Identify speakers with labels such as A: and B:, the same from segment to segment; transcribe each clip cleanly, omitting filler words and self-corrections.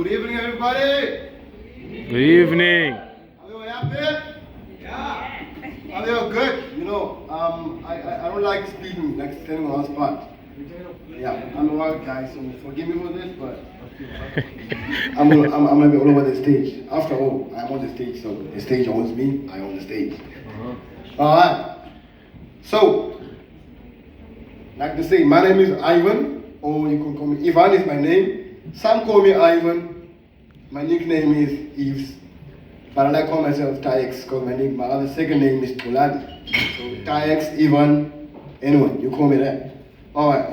A: Good evening, everybody.
B: Good evening.
A: Are you all happy? Yeah. Are you all good? You know, I don't like speaking, like standing on the spot. Yeah, I'm a wild guy, so forgive me for this, but I'm gonna be all over the stage. After all, I'm on the stage, so the stage owns me. I own the stage. All right. So, like they say, my name is Ivan, or you can call me Ivan. Is my name. Some call me Ivan. My nickname is Eves, but I like to call myself Tayex because my other second name is Poladi. So Tayex, Ivan, anyway, you call me that. All right.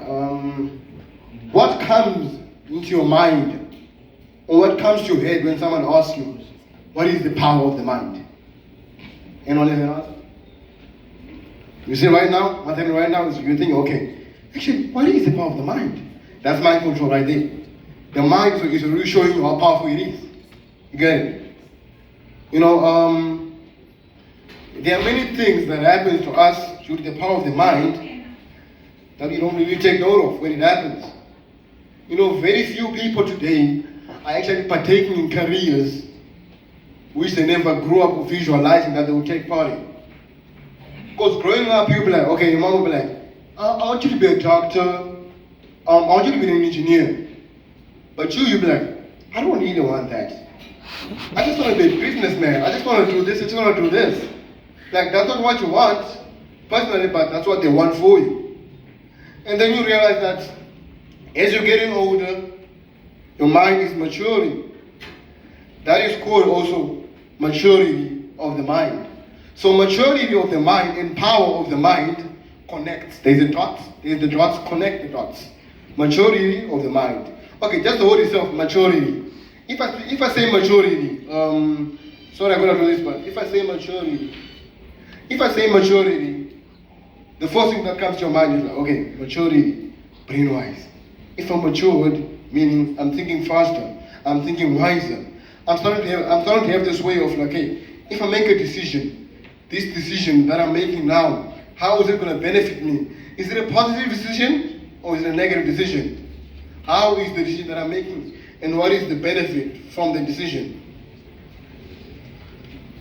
A: What comes into your mind, or what comes to your head when someone asks you, what is the power of the mind? Anyone have an answer? You see right now, what's happening right now is you're thinking, okay, actually, what is the power of the mind? That's mind control right there. The mind is really showing you how powerful it is. You get it? You know, there are many things that happen to us due to the power of the mind that we don't really take note of when it happens. You know, very few people today are actually partaking in careers which they never grew up visualizing that they would take part in. Because growing up, you'll be like, okay, your mom will be like, I want you to be a doctor, I want you to be an engineer. But you'll be like, I don't really want that. I just want to be a businessman. I just want to do this, I just want to do this. Like, that's not what you want, personally, but that's what they want for you. And then you realize that as you're getting older, your mind is maturing. That is called also maturity of the mind. So maturity of the mind and power of the mind connects. There's the dots connect the dots. Maturity of the mind. Okay, just the word itself, maturity. If I say maturity, sorry I'm gonna do this, but if I say maturity, the first thing that comes to your mind is like, okay, maturity, brain-wise. If I'm matured, meaning I'm thinking faster, I'm thinking wiser. I'm starting to have this way of like, okay, if I make a decision, this decision that I'm making now, how is it going to benefit me? Is it a positive decision or is it a negative decision? How is the decision that I'm making and what is the benefit from the decision?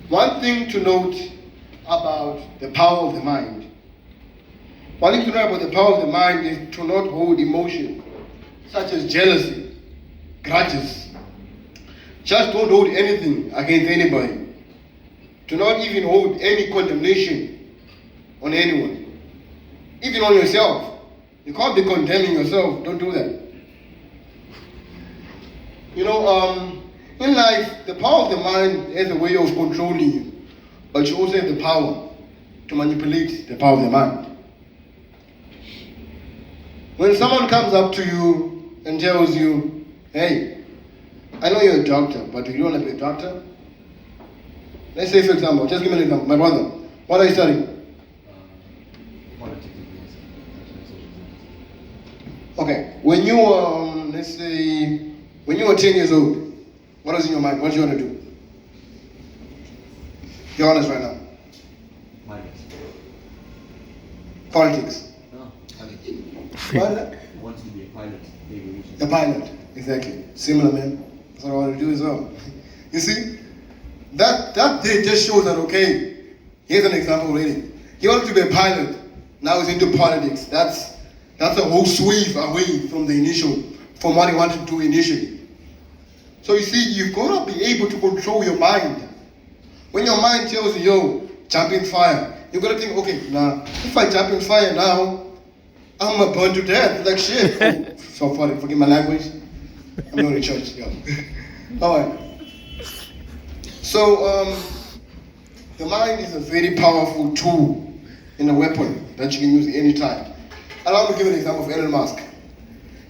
A: One thing to note about the power of the mind. One thing to know about the power of the mind is to not hold emotion such as jealousy, grudges. Just don't hold anything against anybody. Do not even hold any condemnation on anyone, even on yourself. You can't be condemning yourself. Don't do that. You know, in life, the power of the mind has a way of controlling you, but you also have the power to manipulate the power of the mind. When someone comes up to you and tells you, hey, I know you're a doctor, but do you want to be a doctor? Let's say, for example, just give me an example. My brother, what are you studying? Okay, when you let's say, when you were 10 years old, what was in your mind? What did you want to do? Be honest right now. Politics.
C: No,
A: What is that?
C: I want to be a pilot.
A: A pilot, exactly. Similar, man. That's what I want to do as well. You see, that day just shows that, okay, here's an example already. He wanted to be a pilot, now he's into politics. That's a whole swerve away from from what he wanted to do initially. So you see, you've got to be able to control your mind. When your mind tells you, yo, jump in fire, you've got to think, okay, now, if I jump in fire now, I'm gonna burn to death, like shit. Oh, so funny, forgive my language. I'm not in church, yo. Alright. So, the mind is a very powerful tool and a weapon that you can use any time. Allow me to give an example of Elon Musk.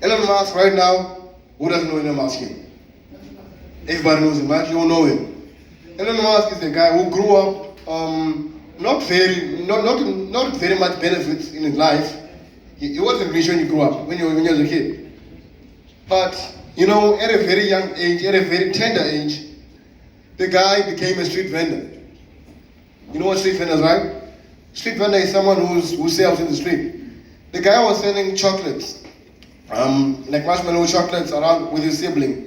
A: Elon Musk right now, who doesn't know Elon Musk here? Everybody knows him, right? You don't know him. Elon Musk is a guy who grew up not very much benefits in his life. He wasn't rich when he grew up, when he was a kid. But, you know, at a very young age, at a very tender age, the guy became a street vendor. You know what street vendors, right? Street vendor is someone who sells in the street. The guy was selling chocolates, like marshmallow chocolates around with his sibling.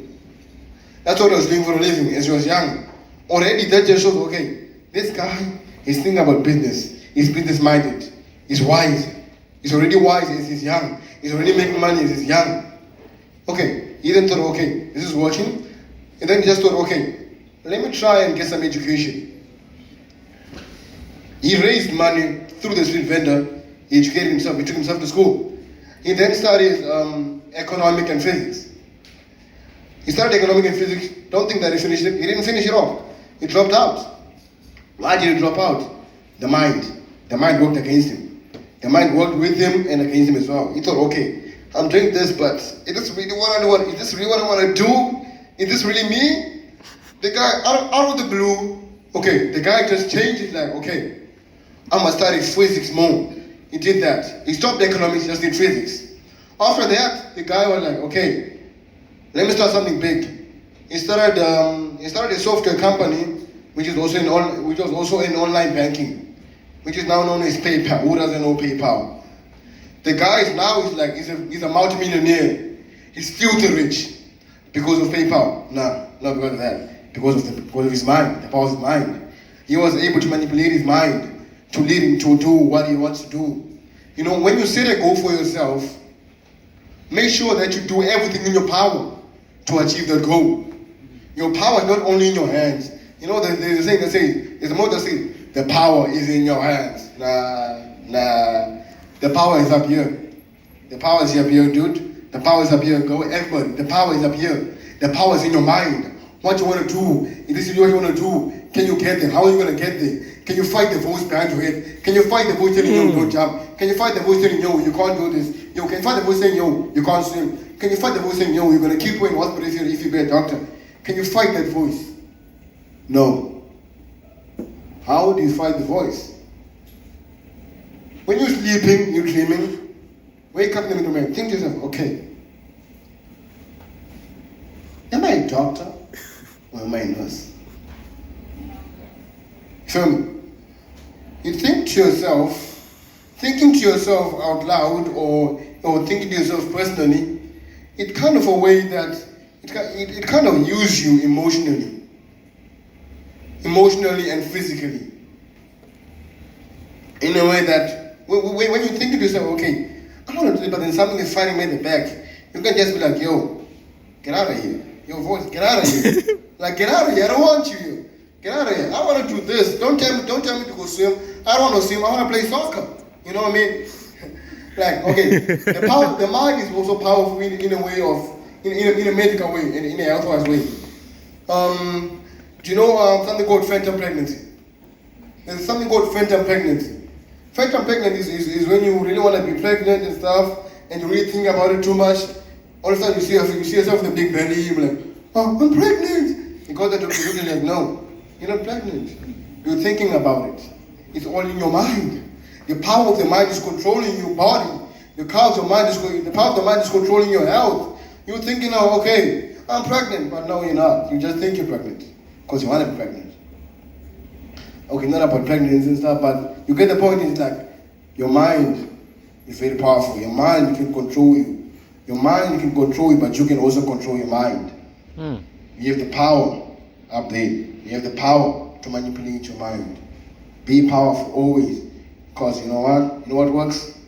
A: That's what he was doing for a living as he was young. Already that just shows, okay, this guy is thinking about business. He's business minded. He's wise. He's already wise as he's young. He's already making money as he's young. Okay, he then thought, okay, this is working. And then he just thought, okay, let me try and get some education. He raised money through the street vendor. He educated himself. He took himself to school. He then studied economic and physics. He started economic and physics. Don't think that he finished it. He didn't finish it off. He dropped out. Why did he drop out? The mind. The mind worked against him. The mind worked with him and against him as well. He thought, okay, I'm doing this, but is this really what I want? Is this really what I want to do? Is this really me? The guy, out of the blue, okay, the guy just changed it like, okay, I'm going to study physics more. He did that. He stopped economics, just did physics. After that, the guy was like, okay, let me start something big. He started a software company, which was also in online banking, which is now known as PayPal. Who doesn't know PayPal? The guy is now he's a multi-millionaire. He's filthy rich because of PayPal. No, not because of that. Because of his mind, the power of his mind. He was able to manipulate his mind to lead him to do what he wants to do. You know, when you set a goal for yourself, make sure that you do everything in your power to achieve that goal. Your power is not only in your hands. You know, there's a saying that says, there's a motto that says, the power is in your hands. Nah. The power is up here. The power is up here, dude. The power is up here. Go, everybody. The power is up here. The power is in your mind. What you want to do. If this is what you want to do, can you get there? How are you going to get there? Can you fight the voice behind your head? Can you fight the voice telling you don't jump? Can you fight the voice telling you can't do this? Yo, can you fight the voice saying you can't swim? Can you fight the voice saying you're going to keep going in hospital if you be a doctor? Can you fight that voice? No. How do you fight the voice? When you're sleeping, you're dreaming, wake up in the middle of the night, think to yourself, okay, am I a doctor or am I a nurse? Feel me? You think to yourself, thinking to yourself out loud or thinking to yourself personally, it's kind of a way that it kind of uses you emotionally and physically. In a way that when you think to yourself, okay, I want to do it, but then something is fighting me in the back, you can just be like, yo, get out of here. Your voice, get out of here. Like, get out of here. I don't want you here. Get out of here. I want to do this. Don't tell me to go swim. I don't want to swim. I want to play soccer. You know what I mean? Like, okay, the mind is also powerful in a way of, in a medical way, in a health-wise way. Do you know something called phantom pregnancy? There's something called phantom pregnancy. Phantom pregnancy is when you really want to be pregnant and stuff, and you really think about it too much. All of a sudden you see yourself with a big belly, you're like, oh, I'm pregnant. You go to the doctor, you're like, no, you're not pregnant. You're thinking about it. It's all in your mind. The power of the mind is controlling your body. The power of the mind is controlling your health. You're thinking, oh, okay, I'm pregnant, but no, you're not. You just think you're pregnant because you want to be pregnant. Okay, not about pregnancy and stuff, but you get the point. It's like your mind is very powerful. Your mind can control you. Your mind can control you, but you can also control your mind. You have the power up there. You have the power to manipulate your mind. Be powerful always. Because you know what? You know what works?